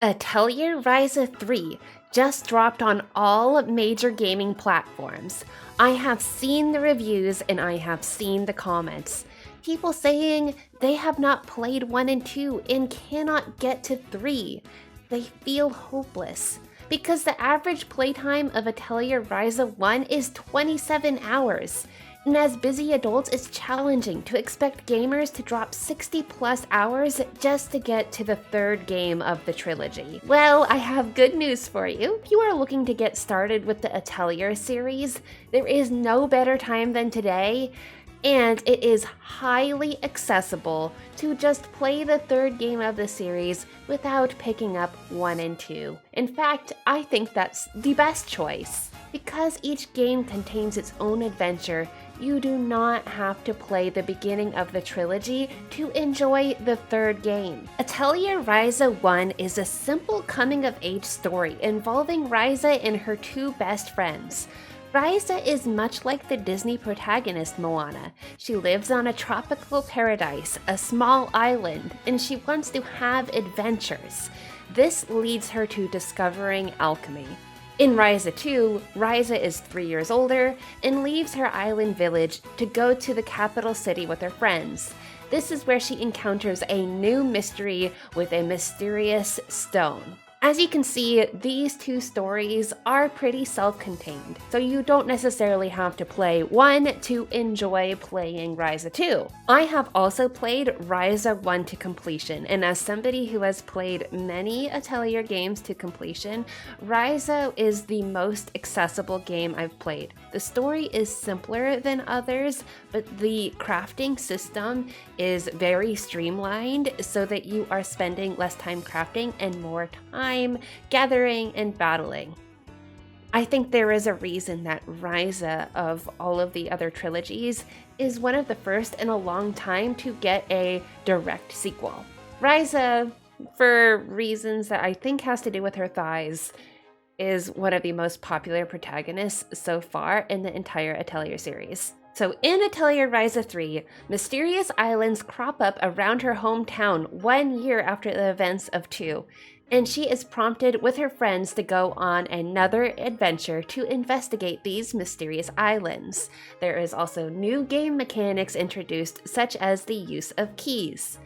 Atelier Ryza 3 just dropped on all major gaming platforms. I have seen the reviews and I have seen the comments. People saying they have not played 1 and 2 and cannot get to 3. They feel hopeless because the average playtime of Atelier Ryza 1 is 27 hours. And as busy adults, it's challenging to expect gamers to drop 60 plus hours just to get to the third game of the trilogy. Well, I have good news for you. If you are looking to get started with the Atelier series, there is no better time than today, and it is highly accessible to just play the third game of the series without picking up 1 and 2. In fact, I think that's the best choice. Because each game contains its own adventure, you do not have to play the beginning of the trilogy to enjoy the third game. Atelier Ryza 1 is a simple coming-of-age story involving Ryza and her two best friends. Ryza is much like the Disney protagonist Moana. She lives on a tropical paradise, a small island, and she wants to have adventures. This leads her to discovering alchemy. In Ryza 2, Ryza is 3 years older and leaves her island village to go to the capital city with her friends. This is where she encounters a new mystery with a mysterious stone. As you can see, these two stories are pretty self-contained, so you don't necessarily have to play 1 to enjoy playing Ryza 2. I have also played Ryza 1 to completion, and as somebody who has played many Atelier games to completion, Ryza is the most accessible game I've played. The story is simpler than others, but the crafting system is very streamlined so that you are spending less time crafting and more time gathering and battling. I think there is a reason that Ryza, of all of the other trilogies, is one of the first in a long time to get a direct sequel. Ryza, for reasons that I think has to do with her thighs, is one of the most popular protagonists so far in the entire Atelier series. So in Atelier Ryza 3, mysterious islands crop up around her hometown 1 year after the events of 2, and she is prompted with her friends to go on another adventure to investigate these mysterious islands. There is also new game mechanics introduced, such as the use of keys.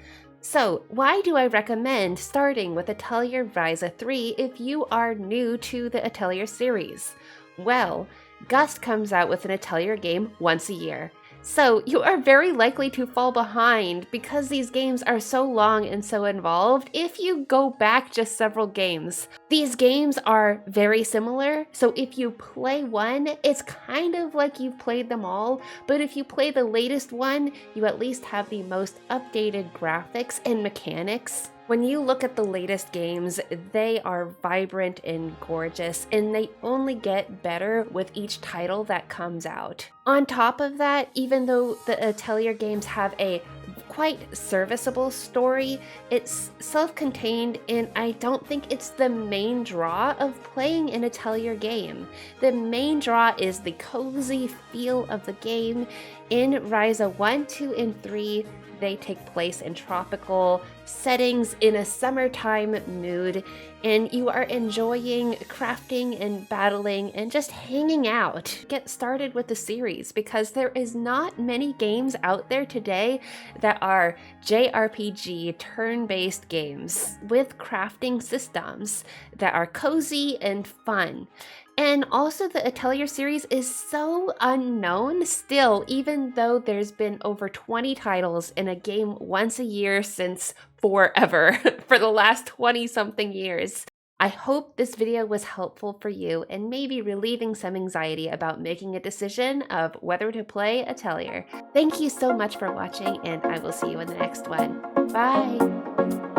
So, why do I recommend starting with Atelier Ryza 3 if you are new to the Atelier series? Well, Gust comes out with an Atelier game once a year. So you are very likely to fall behind because these games are so long and so involved if you go back just several games. These games are very similar, so if you play one, it's kind of like you've played them all, but if you play the latest one, you at least have the most updated graphics and mechanics. When you look at the latest games, they are vibrant and gorgeous, and they only get better with each title that comes out. On top of that, even though the Atelier games have a quite serviceable story, it's self-contained, and I don't think it's the main draw of playing an Atelier game. The main draw is the cozy feel of the game. In Ryza 1, 2, and 3, they take place in tropical settings in a summertime mood, and you are enjoying crafting and battling and just hanging out. Get started with the series because there is not many games out there today that are JRPG turn-based games with crafting systems that are cozy and fun. And also the Atelier series is so unknown still, even though there's been over 20 titles in a game once a year since forever, for the last 20-something years. I hope this video was helpful for you and maybe relieving some anxiety about making a decision of whether to play Atelier. Thank you so much for watching, and I will see you in the next one. Bye!